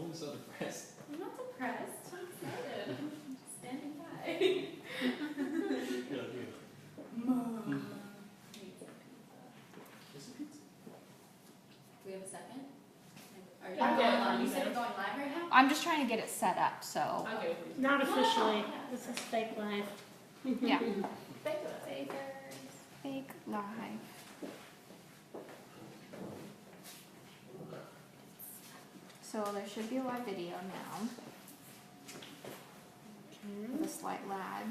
I'm so depressed. I'm not depressed. I'm excited. I'm just standing by. Mom. Is it pizza? Do we have a second? Are you Yeah. going live? You said we're going live right now? I'm just trying to get it set up, so Okay. Not officially. This is fake live. yeah. Fakers. Fake live. So there should be a live video now with a slight lag.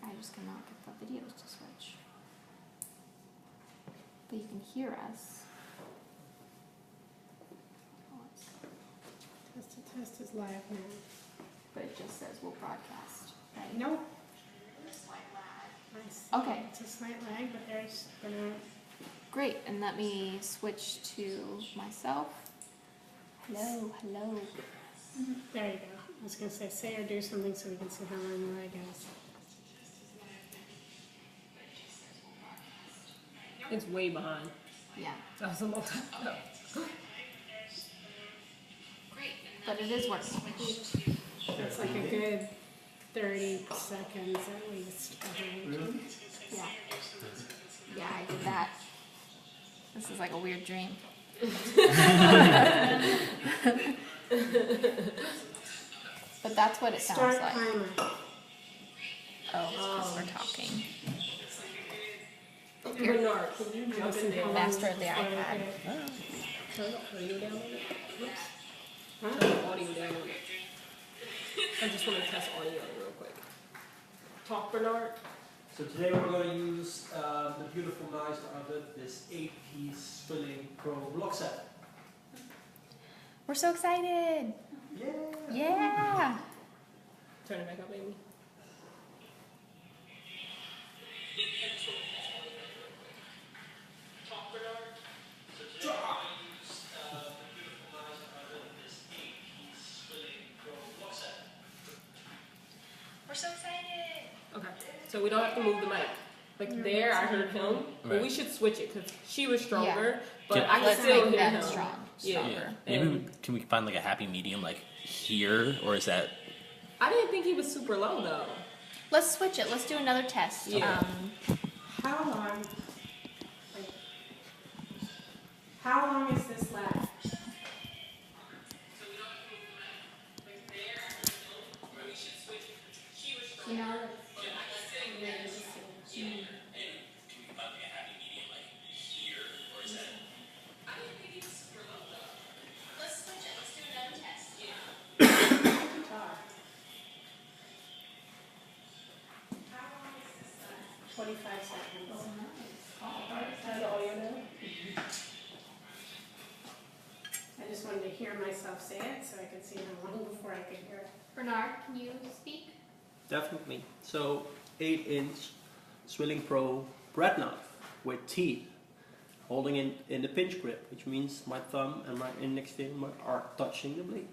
I just cannot get the videos to switch. But you can hear us. Test is live now. But it just says we'll broadcast. Right? Nope. Slight lag. Nice. Okay. It's a slight lag, but there's gonna. Great, and let me switch to myself. Hello, hello. There you go. I was gonna say or do something so we can see how long the lag is. It's way behind. Yeah, That was a long time ago. but it is working. It's like a good 30 seconds at least behind. Really? Yeah. Yeah, I did that. This is like a weird dream. But that's what it sounds Start like. timer. Oh, because we're talking. Bernard, can you jump in there? Master of the iPad. Turn the audio down on it. Whoops. Huh? Turn the audio down on it. I just want to test audio real quick. Talk, Bernard. So today we're going to use the beautiful, nice out of this 8-piece Zwilling Pro block set. We're so excited! Yeah! Yeah! Turn it back up, Amy. Talk, Bernard. So today we're going to use the beautiful, nice out of this 8-piece Zwilling Pro block set. We're so excited! Okay, so we don't have to move the mic. Like there, I heard him, but we should switch it because she was stronger, but Yeah. I can Let's still make hear them him. strong. Yeah. Stronger. Maybe can we find like a happy medium like here, or is that I didn't think he was super low though. Let's switch it. Let's do another test. Yeah. How long? Wait. How long is this lag? You know, let's switch it. Let's do another test. Guitar. How long is this lag? 25 seconds. Turn the audio down. I just wanted to hear myself say it so I could see how long before I could hear it. Bernard, can you speak? Definitely. So 8-inch Zwilling Pro bread knife with teeth, holding in the pinch grip, which means my thumb and my index finger are touching the blade.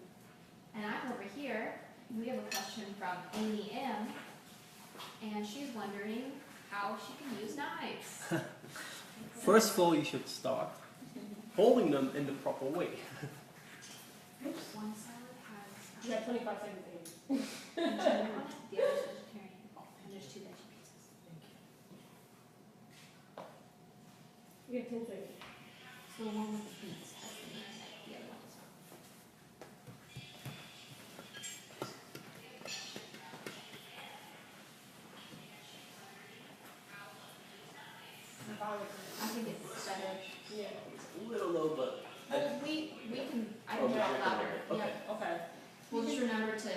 And I'm over here. We have a question from Amy M. And she's wondering how she can use knives. First of all, you should start holding them in the proper way. One salad has You got 25 seconds, Amy. vegetarian on it, the other's vegetarian, and there's 2 veggie pizzas. You got 10 seconds. So the one with the beets has the meat, the other one does not. I think it's better. Yeah. It's a little low, but Well, we can, I can draw it louder. Okay. Yeah. Okay. We'll just remember to,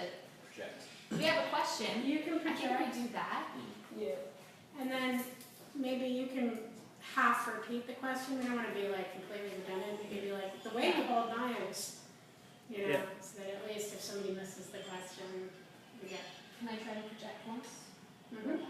project. we have a question. You can I think project, we do that. Yeah. and then maybe you can half repeat the question. We don't want to be like completely redundant. You can be like, the way you hold knives, you know, Yeah. so that at least if somebody misses the question, we get. Can I try to project once? Mm-hmm.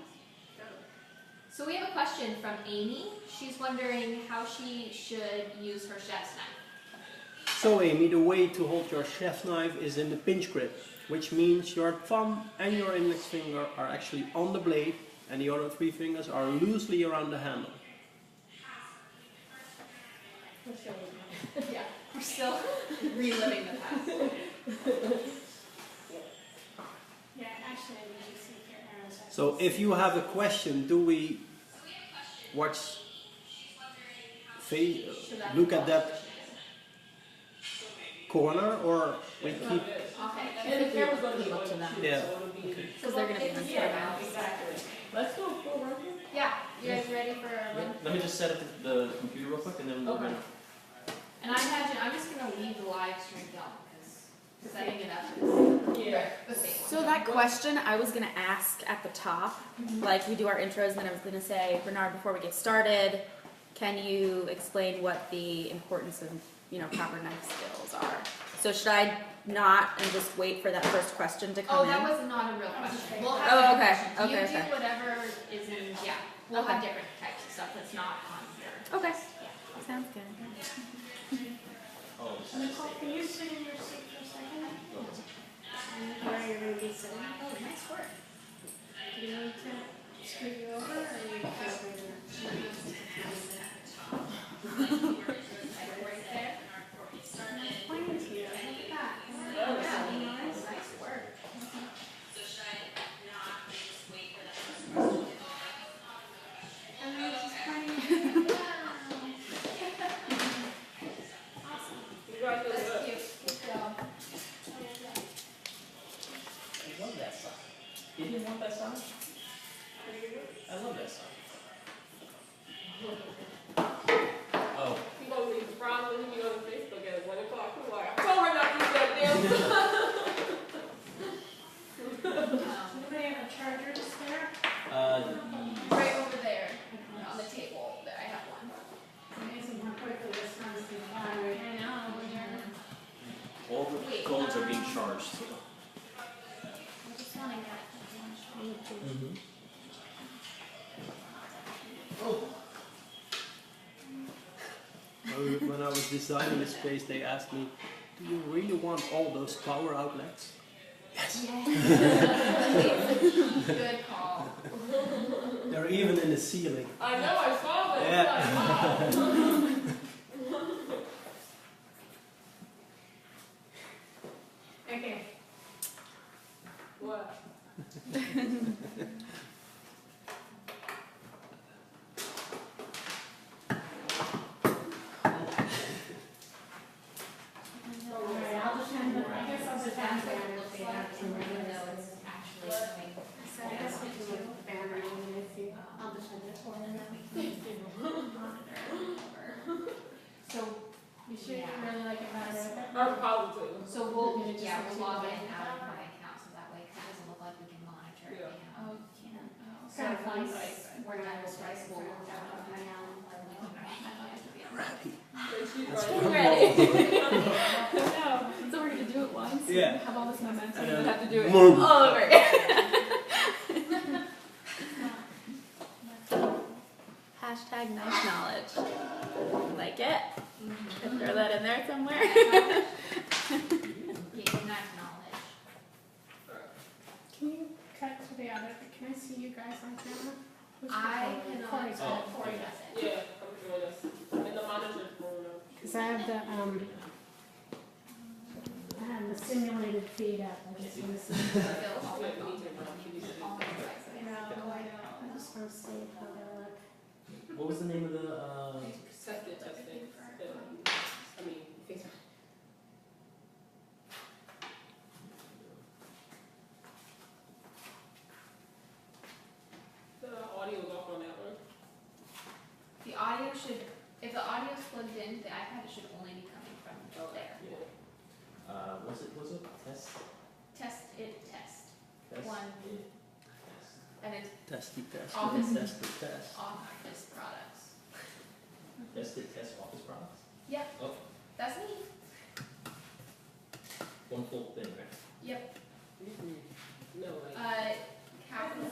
So we have a question from Amy. She's wondering how she should use her chef's knife. So Amy, the way to hold your chef's knife is in the pinch grip, which means your thumb and your index finger are actually on the blade and the other 3 fingers are loosely around the handle. Let's show you. Yeah, we're still reliving the past. Yeah, actually, I need to see if your arrows have. So if you have a question, do we watch, look at that corner, or we keep? Okay. And the camera's going to be up to them. Yeah. So it'll be. Because they're gonna be on Yeah, camera. Exactly. Let's go run here. Yeah, you guys ready for a run? Let me just set up the computer real quick and then we'll Okay. go. And I imagine, I'm just gonna leave the live stream going, because setting it up is Yeah. the same one. So that question I was gonna ask at the top, like we do our intros, and then I was gonna say, Bernard, before we get started, can you explain what the importance of, proper knife skills are? So should I not and just wait for that first question to come Oh, in? that was not a real question. We'll Oh, have okay, different questions. okay, You okay. do whatever is in, yeah, we'll have Okay. different types of stuff that's not on here. Okay, sounds good. Oh, Nicole, can you sit in your seat for a second? Where you're gonna be sitting? Oh, nice work. Do you need to scoot you over, or are you okay Like right there. pointing to you? Look at that. Oh, yeah, nice work. And then just pointing. You guys look That's good. cute. Good job. I love that song. You didn't want that song? I love that song. Oh, He gonna leave the fries when he be on Facebook at 1 o'clock. I'm like, I told her not to use that damn song. Anybody have a charger to spare? Right over there, on the table, there, I have one. Amazing how quickly this runs through the battery. I know, when you're, all the phones are being charged. I just wanna get. Mm-hmm. When I was designing the space, they asked me, "Do you really want all those power outlets?" Yes. Good call. They're even in the ceiling. I know, I saw that. Yeah. It's like, wow. Okay. What? Alright, I'll just hand it, I guess I'll just hand That's it what it down looks if they like, have some. even though it's actually coming. So I guess we can look at the banner and if you, I'll just hand it for And you. then we can monitor over. So, You sure you really like it better with it? I'm positive. so we'll, Maybe just yeah, like we'll log in two and out of my account, so that way, 'cause it doesn't look like we can monitor it. Yeah. Oh, you can. It's So kind of fun. once we're done with high school, we'll Down have on my own. She's ready. So we're gonna do it once? Yeah. Have all this momentum, And then- and have to do it Boom. all over again. Hashtag nice knowledge. Like it? Could throw that in there somewhere. Gain that knowledge. Can you cut to the other, can I see you guys on camera? Who's I recording? cannot, Corey's Oh. Corey does it. Yeah, I'm doing this. And the monitor's going up. Cause I have the simulated feed up, I just wanna see. Bill, Yeah, all my me phones too, are bro. running. Me too. All my devices. I just wanna see how they look. What was the name of the? Test it. I mean, Facebook. The audio's off on that one. The audio should, if the audio's plugged in, the iPad should only be coming from there. Yeah. Was it test? Test it, test. Test? One. Yeah. And it's Testy test. Office. Testy test. Office products. Test it, test office products? Yep. Oh, That's me. one full thing, right? Yep. No, like, Capital.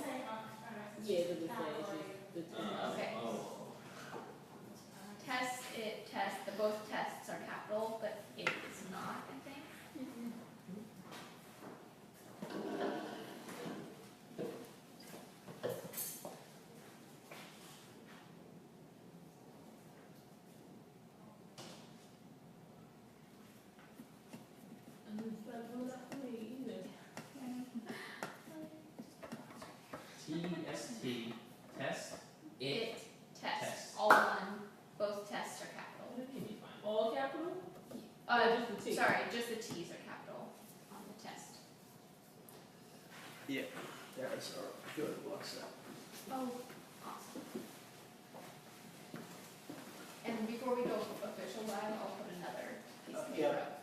yeah, the display. Okay. Oh. Test it, test. Both tests are capital, but it is not, I think. know not for me either. TST, test, It, test. Test. All one. Both tests are capital. What did you find? All capital? Uh, Or just the T? sorry, just the T's are capital on the test. Yeah, there's our good block set. Oh, awesome. And before we go official live, I'll put another piece of paper up.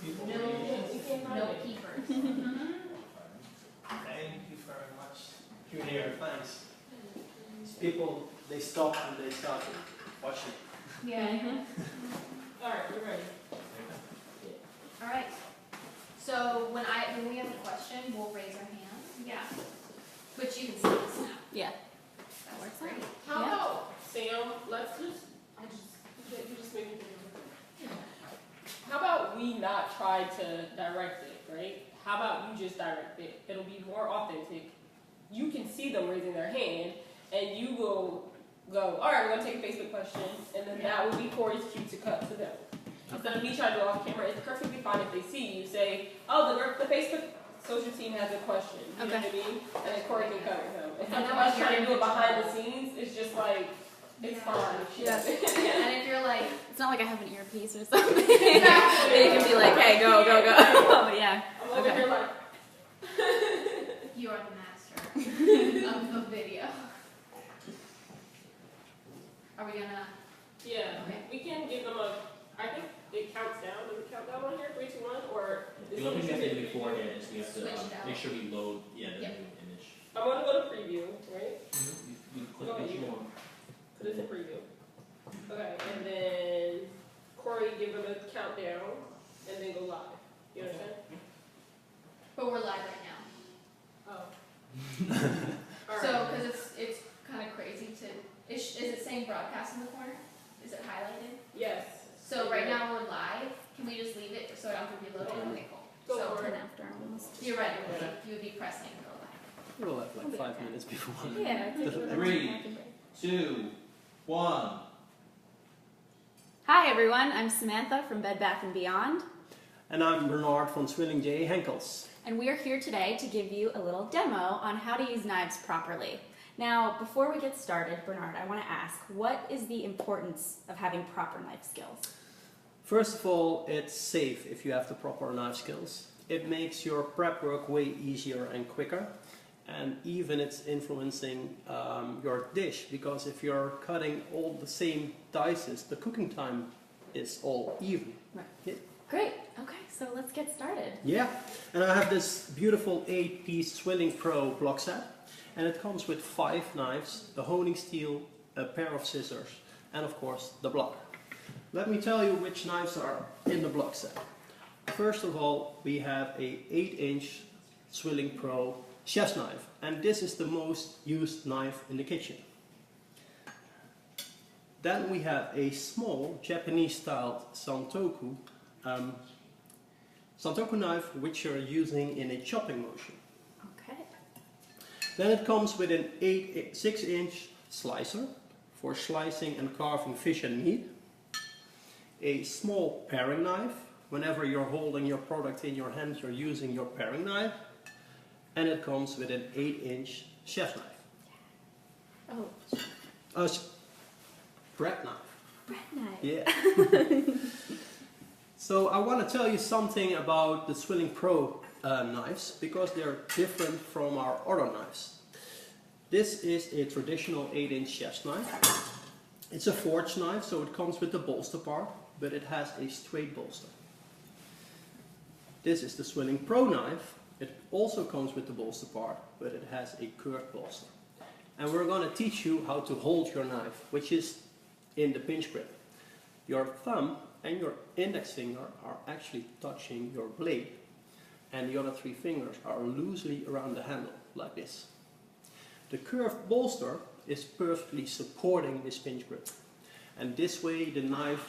People No, reading. we can't No find it. keepers. Thank you very much, Junior. Thanks. These people, they stop and they start watching. Yeah. Alright, we're ready. All right. So when we have a question, we'll raise our hand. Yeah. But you can see this now. Yeah. That works great. How Yeah. about, Sam, you just made me think of it. How about we not try to direct it, right? How about you just direct it? It'll be more authentic. You can see them raising their hand, and you will go, all right, we're gonna take a Facebook question, and then that will be Corey's cue to cut to them. Instead of me trying to go off camera, it's perfectly fine if they see you say, oh, the Facebook social team has a question. You know what I mean? And then Corey can cut with him. Instead of us trying to do it behind the scenes, it's just like, it's fine. Yeah. And if you're like, It's not like I have an earpiece or something. They can be like, hey, go, go, go. But yeah. I'm over here like, you are the master of video. Are we gonna? yeah, Okay. we can give them I think it counts down. Does it count down on here? 3, 2, 1? Or is The only thing we have to do it- beforehand is we have to Switch it out. make sure we load, the Yep. new image. I'm gonna go to preview, right? You click Go what you ahead. want. Put it in preview. Okay, and then Corey give them a countdown, and then go live. You understand? But we're live right now. Oh. All So, right. because it's kind of crazy to. Is it saying broadcast in the corner? Is it highlighted? Yes. So right now we're live. Can we just leave it so I don't have to reload it? Okay, cool. Go So for Turn it. after almost. you're right. You would be pressing go live. We'll have like 5 minutes before. Yeah. It's like 3, 2, 1. Hi everyone, I'm Samantha from Bed Bath & Beyond, And I'm Bernard from Zwilling J. Henkels. and we are here today to give you a little demo on how to use knives properly. Now, before we get started, Bernard, I want to ask, what is the importance of having proper knife skills? First of all, it's safe if you have the proper knife skills. It makes your prep work way easier and quicker. And even it's influencing your dish, because if you're cutting all the same dices, the cooking time is all even. Right. Yeah. Great, okay, so let's get started. Yeah, and I have this beautiful 8-piece Zwilling Pro block set, and it comes with 5 knives, a honing steel, a pair of scissors, and of course the block. Let me tell you which knives are in the block set. First of all, we have a 8-inch Zwilling Pro chef's knife, and this is the most used knife in the kitchen. Then we have a small Japanese-styled Santoku knife, which you're using in a chopping motion. Okay. Then it comes with an 6-inch slicer for slicing and carving fish and meat. A small paring knife. Whenever you're holding your product in your hand, you're using your paring knife. And it comes with an 8-inch chef's knife. Oh, Bread knife. bread knife. Yeah. So I want to tell you something about the Zwilling Pro knives, because they're different from our other knives. This is a traditional 8-inch chef's knife. It's a forged knife, so it comes with the bolster part, but it has a straight bolster. This is the Zwilling Pro knife. It also comes with the bolster part, but it has a curved bolster. And we're going to teach you how to hold your knife, which is in the pinch grip. Your thumb and your index finger are actually touching your blade, and the other 3 fingers are loosely around the handle, like this. The curved bolster is perfectly supporting this pinch grip, and this way the knife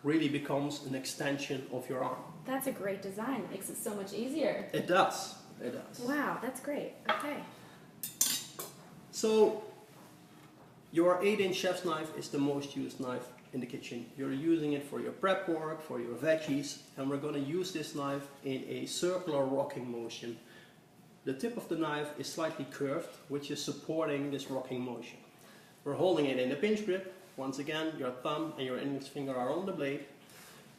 really becomes an extension of your arm. That's a great design, it makes it so much easier. It does, it does. Wow, that's great, okay. So, your 8-inch chef's knife is the most used knife in the kitchen. You're using it for your prep work, for your veggies, and we're going to use this knife in a circular rocking motion. The tip of the knife is slightly curved, which is supporting this rocking motion. We're holding it in a pinch grip. Once again, your thumb and your index finger are on the blade.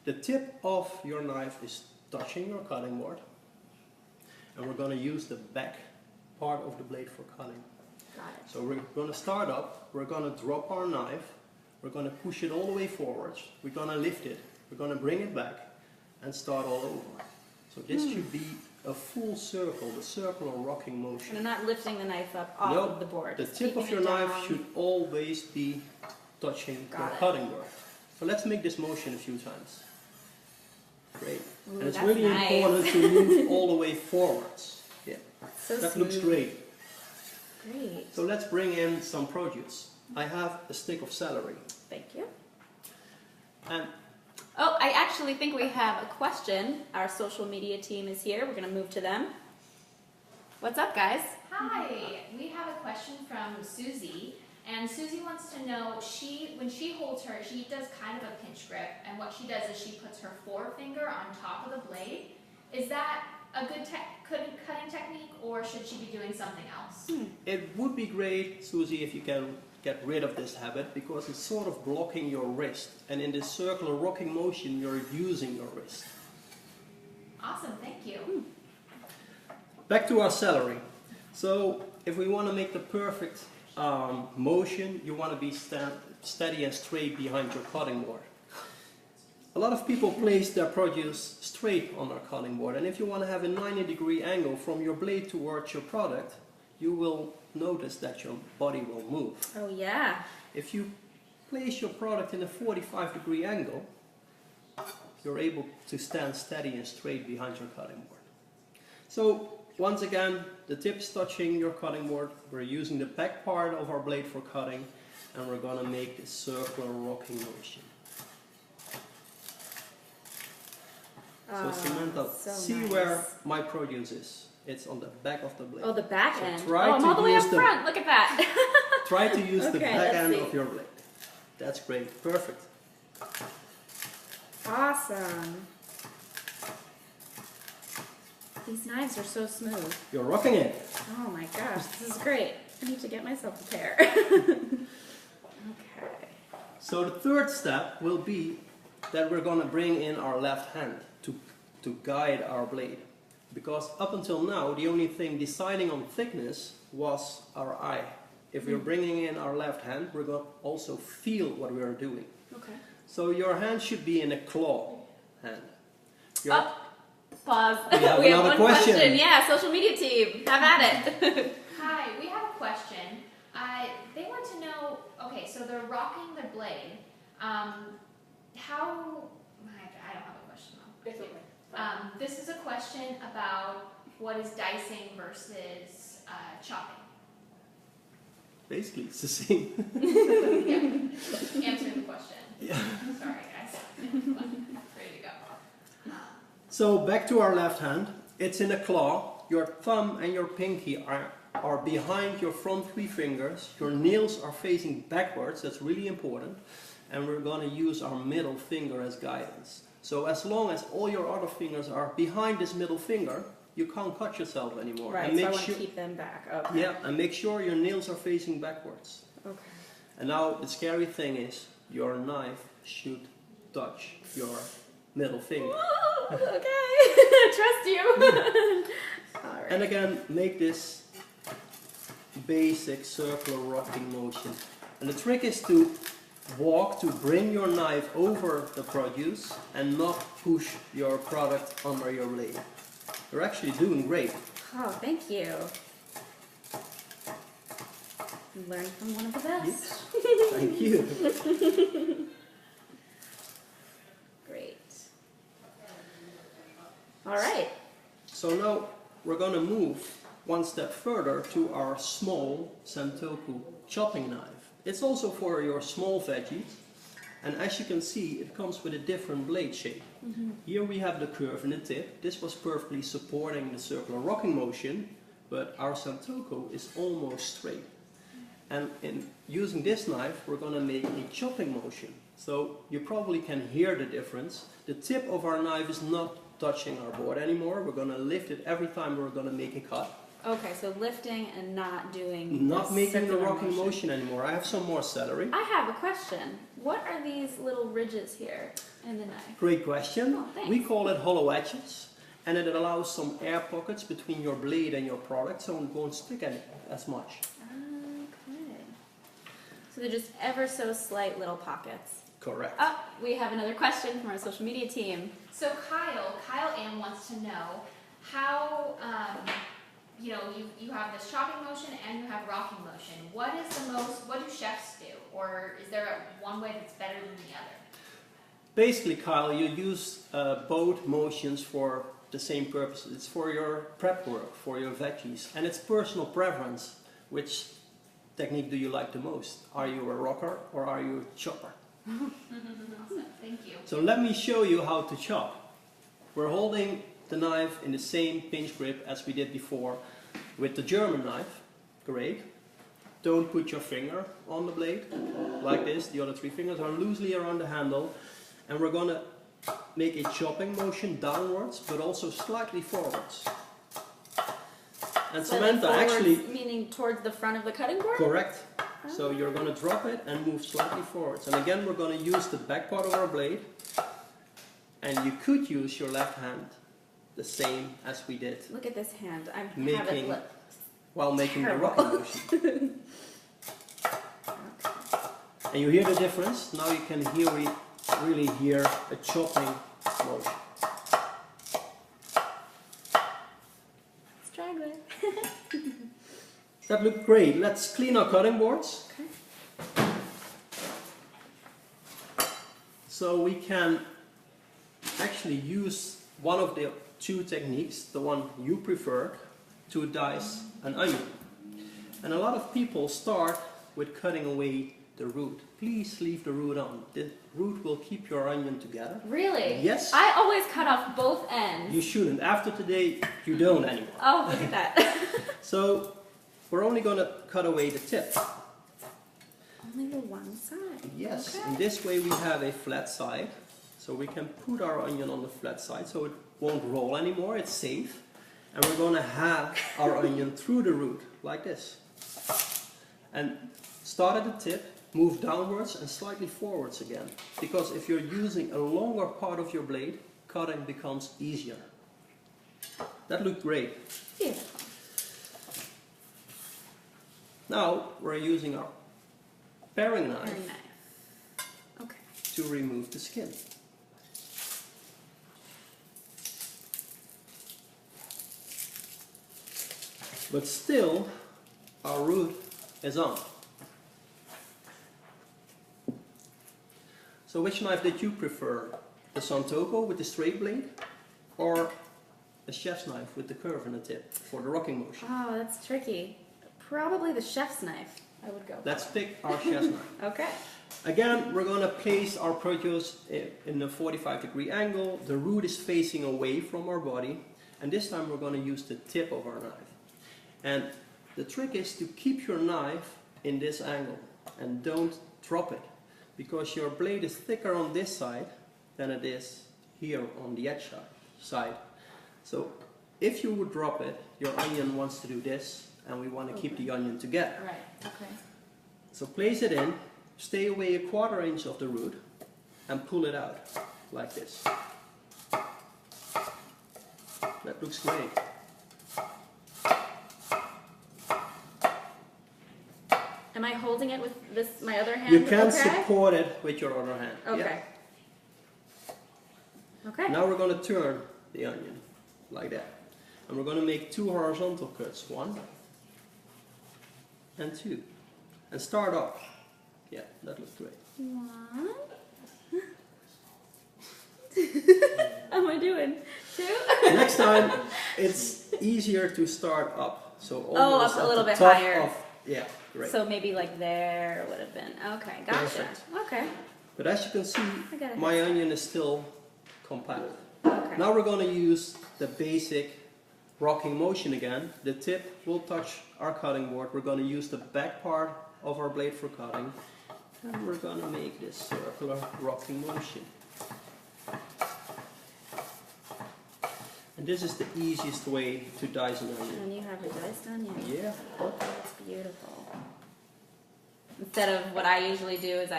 The tip of your knife is touching your cutting board, and we're going to use the back part of the blade for cutting. Got it. So we're going to start up, we're going to drop our knife, we're going to push it all the way forwards, we're going to lift it, we're going to bring it back and start all over. So this should be a full circle, the circular rocking And motion. I'm not lifting the knife up off No, of the board. The just tip of keeping your it knife down. should always be touching Got your it. cutting board. So let's make this motion a few times. Great. Ooh, And it's that's really nice. important to move all the way forwards. Yeah, So that smooth. looks great. Great. So let's bring in some produce. I have a stick of celery. Thank you. And Oh, I actually think we have a question. Our social media team is here. We're going to move to them. What's up, guys? Hi, we have a question from Susie, and Susie wants to know, when she holds her, she does kind of a pinch grip, and what she does is she puts her forefinger on top of the blade. Is that a good cutting technique, or should she be doing something else? it would be great, Susie, if you can get rid of this habit, because it's sort of blocking your wrist, and in this circular rocking motion you're using your wrist. Awesome, thank you. Back to our celery. So if we want to make the perfect motion, you want to be steady and straight behind your cutting board. A lot of people place their produce straight on their cutting board, and if you want to have a 90-degree angle from your blade towards your product, you will notice that your body will move. Oh, yeah. If you place your product in a 45-degree angle, you're able to stand steady and straight behind your cutting board. So once again, the tip's touching your cutting board. We're using the back part of our blade for cutting, and we're going to make this circular rocking motion. So Samantha, so see nice. where my produce is. It's on the back of the blade. Oh, the back So end. try Oh, I'm to all the way use up the- front. Look at that. Try to use the Okay, back let's end see. of your blade. That's great. Perfect. Awesome. These knives are so smooth. You're rocking it. Oh my gosh, this is great. I need to get myself a pair. Okay. So the third step will be that we're going to bring in our left hand to guide our blade. Because up until now, the only thing deciding on thickness was our eye. If we're bringing in our left hand, we're going to also feel what we are doing. Okay. So your hand should be in a claw hand. Your- Oh, pause. We have We have another one question. Yeah, social media team. Have at it. Hi, we have a question. They want to know, okay, so they're rocking the blade. I don't have a question though. It's okay. This is a question about what is dicing versus chopping. Basically, it's the same. Yeah. Answering the question. Yeah. Sorry, guys. Ready to go. So back to our left hand. It's in a claw. Your thumb and your pinky are behind your front three fingers. Your nails are facing backwards. That's really important. And we're going to use our middle finger as guidance. So as long as all your other fingers are behind this middle finger, you can't cut yourself anymore. Right, And so I make want to sure, keep them back. Okay. yeah, and make sure your nails are facing backwards. Okay. And now the scary thing is your knife should touch your middle finger. Ooh, okay. Trust you. All right. And again, make this basic circular rocking motion. And the trick is to walk to bring your knife over the produce and not push your product under your blade. You're actually doing great. Oh, thank you. You learned from one of the best. Thank you. Great. All right. So now we're going to move one step further to our small Santoku chopping knife. It's also for your small veggies, and as you can see, it comes with a different blade shape. Here we have the curve in the tip. This was perfectly supporting the circular rocking motion, but our Santoku is almost straight. And in using this knife, we're going to make a chopping motion. So you probably can hear the difference. The tip of our knife is not touching our board anymore. We're going to lift it every time we're going to make a cut. Okay, so lifting and not doing Not this making the circular rocking motion anymore. I have some more celery. I have a question. What are these little ridges here in the knife? Great question. Oh, thanks. We call it hollow edges, and it allows some air pockets between your blade and your product, so it won't stick as much. Okay. So they're just ever so slight little pockets. Correct. Oh, we have another question from our social media team. So Kyle M wants to know how, you know, you have this chopping motion and you have rocking motion. What do chefs do? Or is there one way that's better than the other? Basically, Kyle, you use both motions for the same purposes. It's for your prep work, for your veggies, and it's personal preference. Which technique do you like the most? Are you a rocker or are you a chopper? Awesome, thank you. So let me show you how to chop. We're holding the knife in the same pinch grip as we did before with the German knife. Great. Don't put your finger on the blade like this. The other 3 fingers are loosely around the handle, and we're going to make a chopping motion downwards but also slightly forwards. And Slightly Samantha forwards, actually... meaning towards the front of the cutting board? Correct. So you're going to drop it and move slightly forwards. And again, we're going to use the back part of our blade. And you could use your left hand the same as we did Look at this hand. I have it Making- flipped. while making the Terrible. rocking motion. And you hear the difference? Now you can really hear a chopping motion. Straggler. That looked great. Let's clean our cutting boards. Okay. So we can actually use one of the 2 techniques, the one you prefer, to dice an onion. And a lot of people start with cutting away the root. Please leave the root on. The root will keep your onion together. Really? Yes. I always cut off both ends. You shouldn't. After today, you don't anymore. Oh, look at that. So we're only going to cut away the tip. Only the one side. Yes. Okay. In this way we have a flat side. So we can put our onion on the flat side so it won't roll anymore. It's safe. And we're going to have our onion through the root like this. And start at the tip, move downwards and slightly forwards again. Because if you're using a longer part of your blade, cutting becomes easier. That looked great. Beautiful. Now we're using our paring knife Very nice. Okay. to remove the skin. But still, our root is on. So which knife did you prefer? The Santoku with the straight blade, or a chef's knife with the curve in the tip for the rocking motion? Oh, that's tricky. Probably the chef's knife. I would go. Let's pick our chef's knife. Okay. Again, we're going to place our produce in a 45-degree angle. The root is facing away from our body, and this time we're going to use the tip of our knife. And the trick is to keep your knife in this angle and don't drop it, because your blade is thicker on this side than it is here on the edge side. So if you would drop it, your onion wants to do this, and we want to keep the onion together. Right. Okay. So place it in, stay away 1/4 inch of the root, and pull it out like this. That looks great. Am I holding it with this my other hand? You can okay? support it with your other hand. Okay. Okay. Now we're going to turn the onion like that. And we're going to make 2 horizontal cuts. 1 and 2. And start off. Yeah, that looks great. 1. How am I doing? 2. Next time, it's easier to start up. So Oh, almost up a at little the bit top higher. of- yeah, great. So maybe like there would have been. Okay, gotcha. Perfect. Okay. But as you can see, I got it. my onion is still compact. Okay. Now we're going to use the basic rocking motion again. The tip will touch our cutting board. We're going to use the back part of our blade for cutting, and we're gonna make this circular rocking motion. And this is the easiest way to dice an onion. And you have a diced onion. Yeah. That's beautiful. Instead of what I usually do is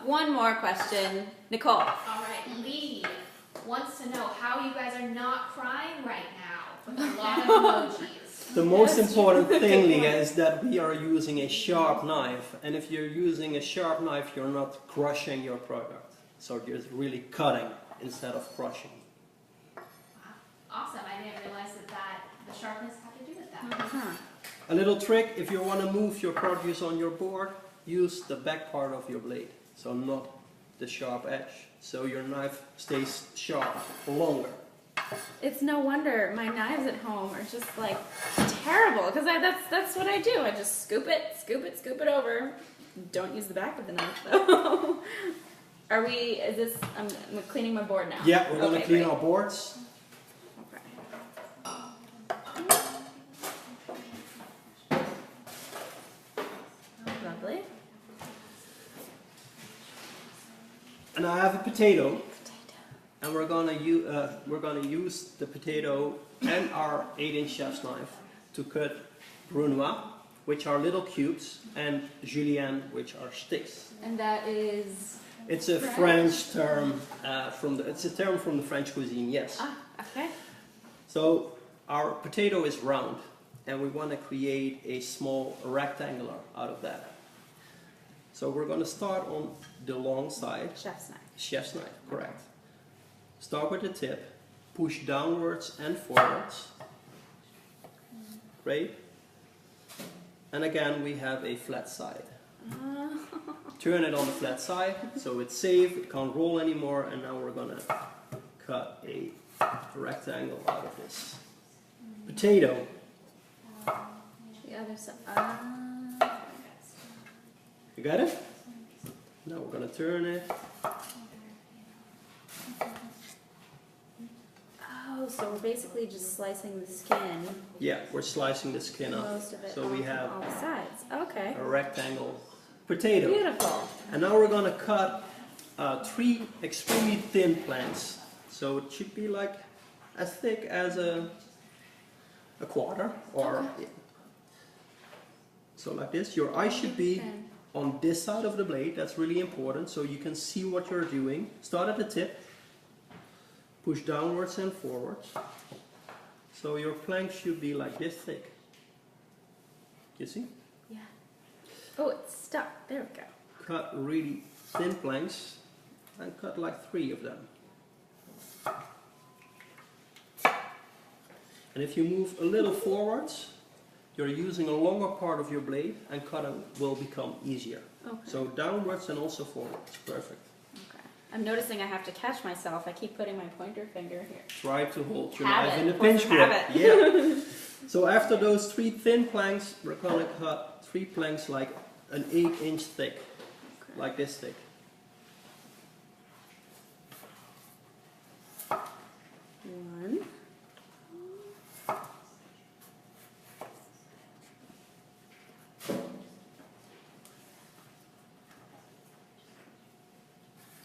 one more question. Nicole. All right, Lee wants to know how you guys are not crying right now with a lot of emojis. The most important thing, Leah, is that we are using a sharp knife. And if you're using a sharp knife, you're not crushing your product. So you're really cutting instead of crushing. Awesome, I didn't realize that the sharpness had to do with that. Huh. A little trick, if you want to move your produce on your board, use the back part of your blade. So not the sharp edge. So your knife stays sharp longer. It's no wonder my knives at home are just like terrible because that's what I do. I just scoop it over. Don't use the back of the knife though. I'm cleaning my board now. Yeah, we're going to clean great. our boards. Lovely. And I have a potato. And we're gonna use the potato and our 8-inch chef's knife to cut brunoise, which are little cubes, and julienne, which are sticks. And that is. It's a French term it's a term from the French cuisine. Yes. Ah, okay. So our potato is round, and we want to create a small rectangular out of that. So we're gonna start on the long side. Chef's knife. Chef's knife, correct. Start with the tip, push downwards and forwards. Great. And again, we have a flat side. Turn it on the flat side, so it's safe, it can't roll anymore, and now we're gonna cut a rectangle out of this potato. The other side. You got it? Now we're gonna turn it. Oh, so we're basically just slicing the skin. Yeah, we're slicing the skin off. Most of it So off we have all the sides. Okay. a rectangle potato. Beautiful. And now we're gonna cut 3 extremely thin planks. So it should be like as thick as a quarter, or so like this. Your eye should be Okay. on this side of the blade. That's really important, so you can see what you're doing. Start at the tip, push downwards and forwards. So your plank should be like this thick. You see? Yeah. Oh, it's stuck. There we go. Cut really thin planks and cut like 3 of them. And if you move a little forwards, you're using a longer part of your blade and cutting will become easier. Okay. So downwards and also forwards. Perfect. Okay. I'm noticing I have to catch myself. I keep putting my pointer finger here. Try to hold your Have knife it. in the pinch Wasn't grip. have it. Yeah. So after those 3 thin planks, we're gonna cut 3 planks like an 8-inch thick, like this thick. One.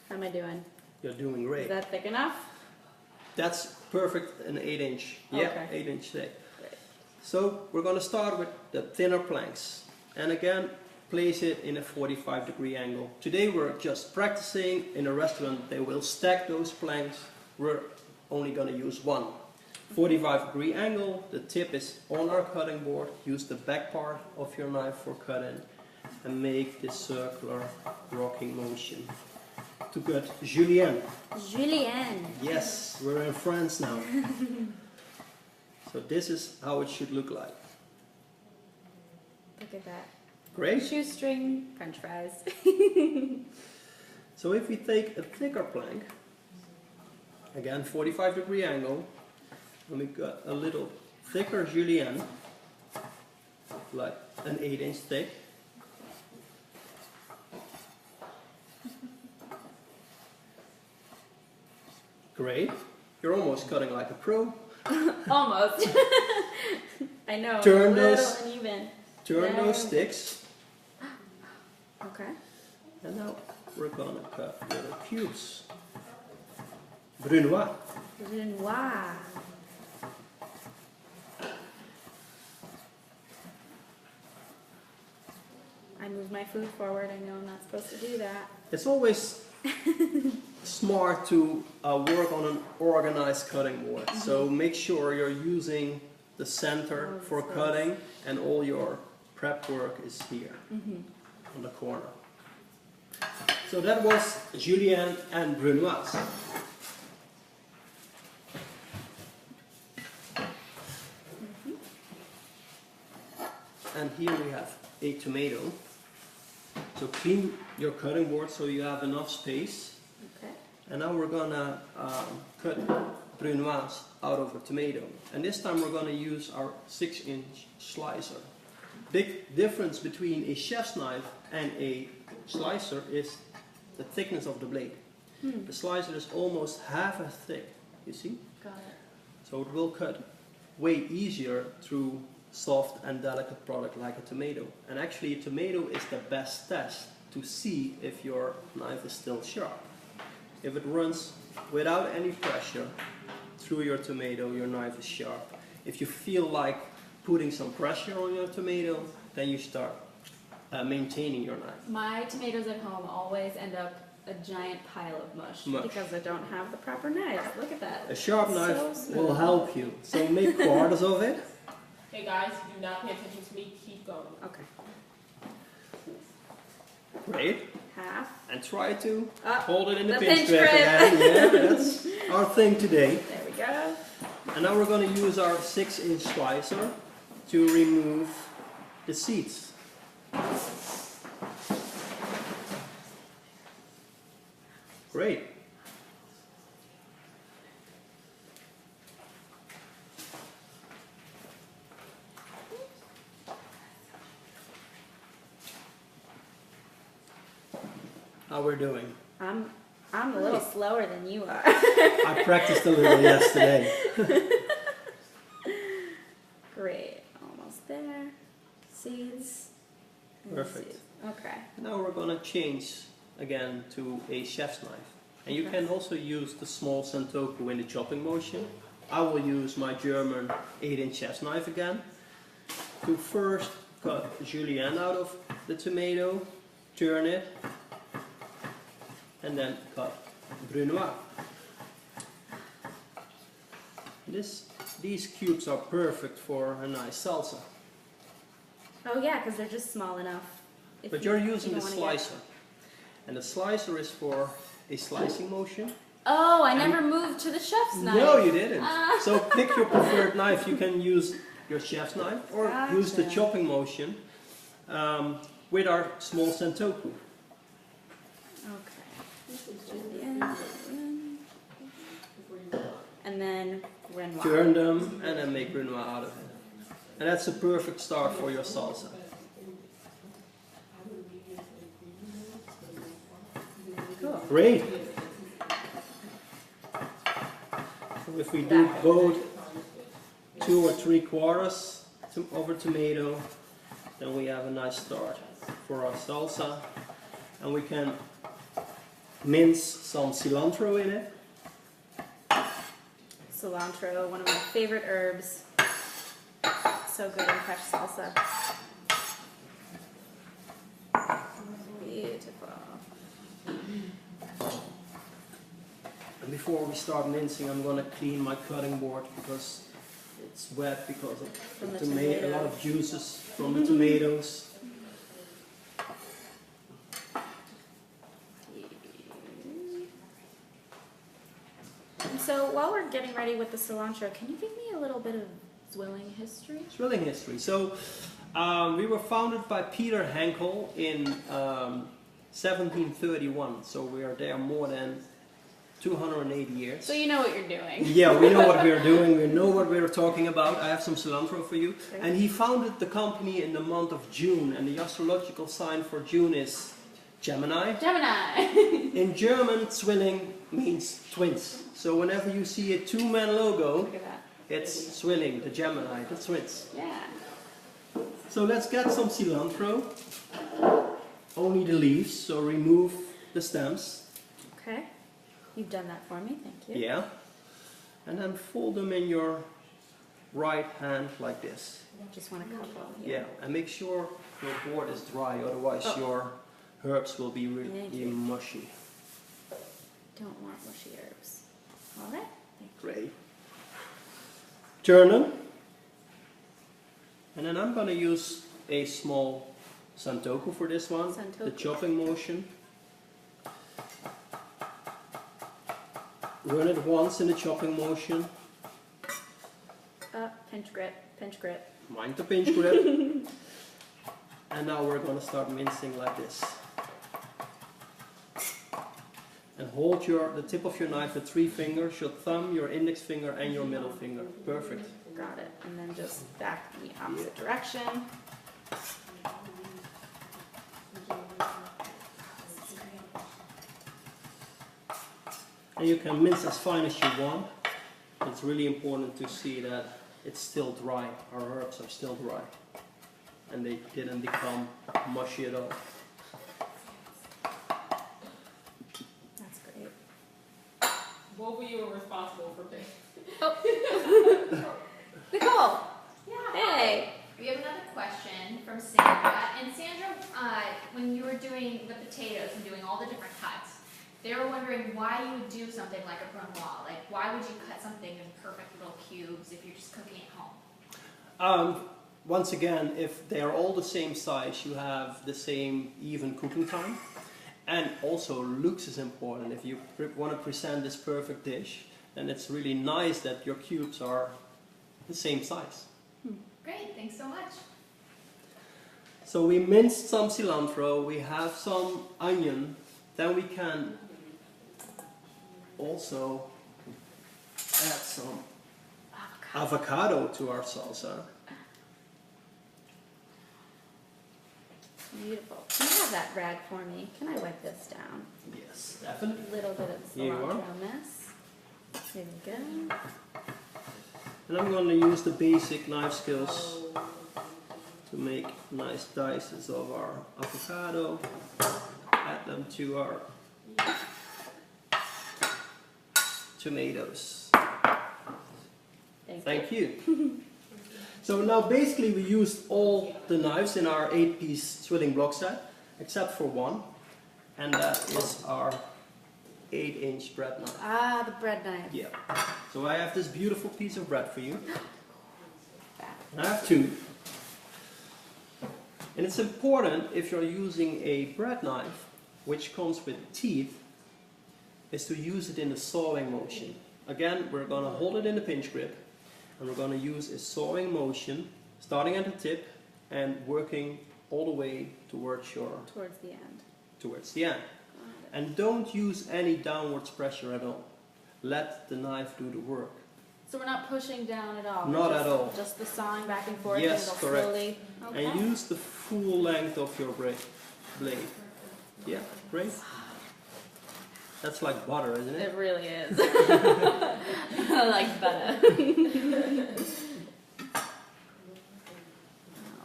How am I doing? You're doing Is great. that thick enough? That's perfect, an 8-inch. Yeah, Okay. 8-inch thick. Great. So we're going to start with the thinner planks. And again, place it in a 45-degree angle. Today we're just practicing. In a restaurant they will stack those planks. We're only going to use one. 45-degree angle, the tip is on our cutting board. Use the back part of your knife for cutting and make this circular rocking motion. To cut julienne. Julienne. Yes, we're in France now. So this is how it should look like. Look at that. Great. Shoestring French fries. So if we take a thicker plank, again 45-degree angle, and we got a little thicker julienne, like an 8-inch thick. Great. You're almost cutting like a pro. Almost. I know. Turn a little those- uneven. Turn There those we go. sticks. Okay. And now we're gonna cut little cubes. Brunoise. Brunoise. I move my food forward. I know I'm not supposed to do that. It's always smart to work on an organized cutting board. So make sure you're using the center Oh, for this cutting, and all your prep work is here on the corner. So that was Julienne and Brunoise. And here we have a tomato. So clean your cutting board so you have enough space. Okay. And now we're gonna cut Brunoise out of the tomato. And this time we're gonna use our 6-inch slicer. Big difference between a chef's knife and a slicer is the thickness of the blade. The slicer is almost half as thick, you see? Got it. So it will cut way easier through soft and delicate product like a tomato. And actually a tomato is the best test to see if your knife is still sharp. If it runs without any pressure through your tomato, your knife is sharp. If you feel like putting some pressure on your tomato, then you start maintaining your knife. My tomatoes at home always end up a giant pile of mush, Mush. because I don't have the proper knife. Look at that. A sharp So knife smooth. will help you. So make quarters of it. Hey guys, do not pay attention to me. Keep going. Okay. Great. Half. And try to Ah, hold it in the the pinch pinch grip grip. again. Yeah, that's our thing today. There we go. And now we're going to use our 6-inch slicer to remove the seeds. Great. How we're doing? I'm a little slower than you are. I practiced a little yesterday. Great. Almost there. Seeds. And Perfect. seeds. Okay. Now we're going to change again to a chef's knife. And you can also use the small Sentoku in the chopping motion. I will use my German 8-inch chef's knife again to first cut julienne out of the tomato, turn it, and then cut brunoise. These cubes are perfect for a nice salsa. Oh yeah, because they're just small enough. If But you- you're you using the don't wanna get- slicer. And the slicer is for a slicing motion. Oh, I And- never moved to the chef's knife. No, you didn't. Ah. So pick your preferred knife. You can use your chef's knife or use the Gotcha. chopping motion with our small Sentoku. Okay. This is julienne. And then Renoir. Turn them and then make Renoir out of it. And that's a perfect start for your salsa. Cool. Great. So if we do both 2 or 3 quarters over tomato, then we have a nice start for our salsa. And we can mince some cilantro in it. Cilantro, one of my favorite herbs. So good in fresh salsa. Beautiful. And before we start mincing, I'm going to clean my cutting board because it's wet because of From the a tomato. lot of juices from the tomatoes. And so while we're getting ready with the cilantro, can you give me a little bit of Zwilling history? Zwilling history. So we were founded by Peter Henkel in 1731. So we are there more than 280 years. So you know what you're doing. Yeah, we know what we're doing. We know what we're talking about. I have some cilantro for you. Okay. And he founded the company in the month of June. And the astrological sign for June is Gemini. Gemini. In German, Zwilling means twins. So whenever you see a 2-man logo, Look at that. it's Zwilling, the Gemini, the twins. Yeah. So let's get some cilantro. only the leaves, so remove the stems. Okay. You've done that for me, thank you. Yeah. And then fold them in your right hand like this. Just want a couple. Yeah, and make sure your board is dry, otherwise your herbs will be really mushy. Don't want mushy herbs. All right. Thank you. Great. Turn them. And then I'm going to use a small santoku for this one. The Santoku. chopping motion. Run it once in the chopping motion. Pinch grip, pinch grip. Mind the pinch grip. And now we're going to start mincing like this. And hold the tip of your knife with 3 fingers, your thumb, your index finger and your middle finger. Perfect. Got it. And then just back in the opposite direction. And you can mince as fine as you want. It's really important to see that it's still dry. Our herbs are still dry. And they didn't become mushy at all. That's great. What were you responsible for picking? Nicole! Yeah. Hey! We have another question from Sandra. And Sandra, when you were doing the potatoes and doing all the different cuts, they were wondering why you would do something like a brunoise. Like, why would you cut something in perfect little cubes if you're just cooking at home? Once again, if they are all the same size, you have the same even cooking time. And also, looks is important. If you want to present this perfect dish, then it's really nice that your cubes are the same size. Great, thanks so much. So we minced some cilantro, we have some onion, then we can also add some avocado to our salsa. Beautiful. Can you have that rag for me? Can I wipe this down? Yes, definitely. A little bit of Here you are. cilantro on this. There we go. And I'm going to use the basic knife skills to make nice dices of our avocado. Add them to our tomatoes. Thank you. So now basically we used all the knives in our 8-piece Zwilling block set, except for one, and that is our 8-inch bread knife. Ah, the bread knife. Yeah. So I have this beautiful piece of bread for you. And I have 2. And it's important, if you're using a bread knife, which comes with teeth, is to use it in a sawing motion. Again, we're going to hold it in the pinch grip, and we're going to use a sawing motion, starting at the tip and working all the way towards Towards the end. towards the end. And don't use any downwards pressure at all. Let the knife do the work. So we're not pushing down at all? Not just, at all. Just the sawing back and forth Yes, and it'll correct. slowly... Okay. And use the full length of your blade. Yeah, great. That's like butter, isn't it? It really is. Like butter. I'm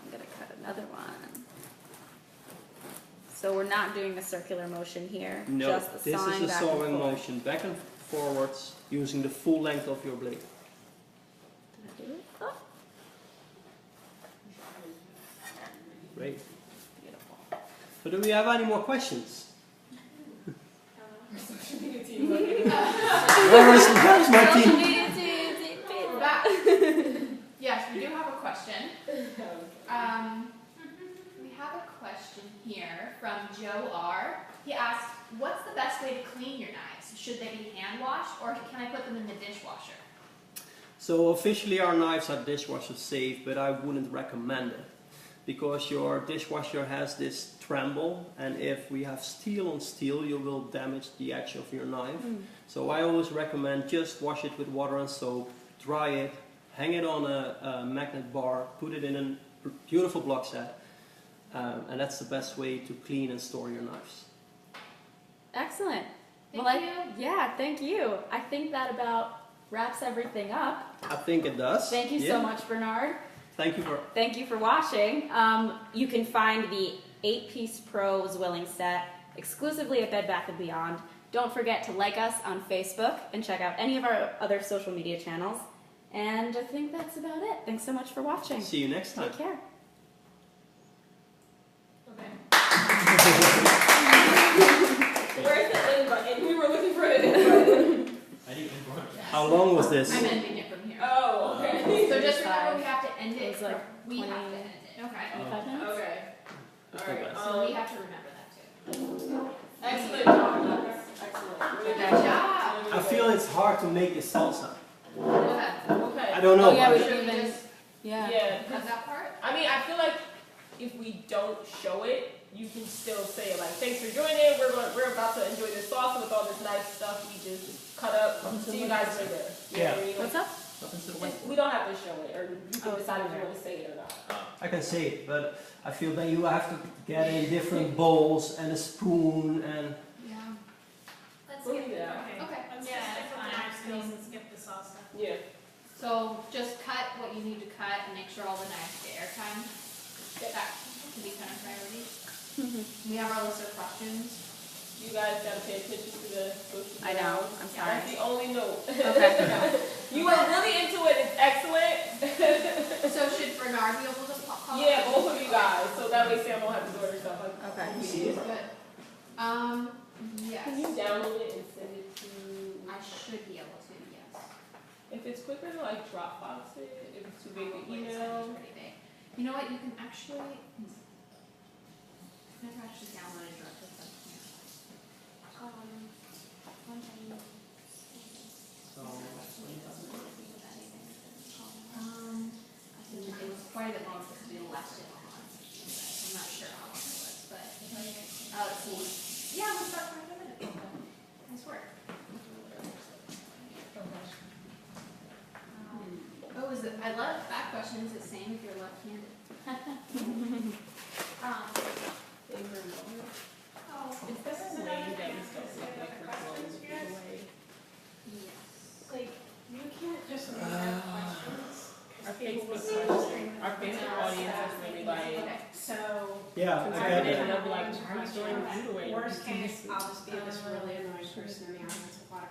going to cut another one. So we're not doing a circular motion here? No, just the this sawing is a back sawing and forth. motion, back and forwards, using the full length of your blade. Did I do it? Oh, Great. beautiful. So do we have any more questions? Where's my Social team? media team, We're back. Yes, we do have a question. We have a question here from Joe R. He asked, what's the best way to clean your knives? Should they be hand washed or can I put them in the dishwasher? So officially our knives are dishwasher safe, but I wouldn't recommend it. Because your dishwasher has this tremble, and if we have steel on steel, you will damage the edge of your knife. So I always recommend just wash it with water and soap, dry it, hang it on a magnet bar, put it in a beautiful block set, and that's the best way to clean and store your knives. Excellent. Thank you. Yeah, thank you. I think that about wraps everything up. I think it does. Thank you so much, Bernard. Thank you for... Thank you for watching. You can find the 8-piece Pro Zwilling set exclusively at Bed Bath & Beyond. Don't forget to like us on Facebook and check out any of our other social media channels. And I think that's about it. Thanks so much for watching. See you next time. Take care. Okay. Where's the end button? We were looking for the end button. I didn't even run. How long was this? I'm ending it from here. Oh, okay. So just remember we have to end It it. was like We have to 20 end it. Okay. 25 minutes? Okay. That's All right. not bad. So we have to remember that too. Excellent job. Excellent. Really Good good. job. I feel it's hard to make the salsa. Okay. Okay. I don't know. Oh, yeah, we Should should we even. just Yeah. Yeah. cut that part? I mean, I feel like if we don't show it, you can still say like, "Thanks for joining. We're about to enjoy this sauce with all this nice stuff we just cut up. See you guys later." You know what I mean? What's up? We don't have to show it, or you can Oh, decide if you okay. want to say it or not. I can say it, but I feel that you have to get in different bowls and a spoon and Yeah. Let's We'll skip do it. that. Okay. Let's Yeah, just stick that's with the fine. knife skills and skip the salsa. Yeah. So just cut what you need to cut and make sure all the knives get airtime. That can be kind of priority. We have our list of questions. You guys gotta pay attention to the social I know. I'm That's sorry. the only note. Okay. You were really into it. It's excellent. So should Bernard be able to call? Yeah, both of you guys. So that way Sam won't have to do it herself. Like, Okay. Good. Yes. can you download it and send it to? I should be able to, yes. If it's quicker to like Dropbox it, if it's too big to Probably, it's email. pretty big. You know what, you can actually, I've never actually downloaded directly from here. One thing. I think it was quite a bit long since we left it on. I'm not sure how long it was, but, let's see. Yeah, we start 5 minutes. Nice work. Oh, is it, I love that question, is it same if you're left-handed? Oh, It's this way that we still see like Questions, you guys? yes. Like, you can't just make up questions. Our Facebook audience is really like. Okay. So, yeah, I I get didn't it. know like I'm throwing food away. worst case, I'll just be this really annoying person in the audience with a lot of questions.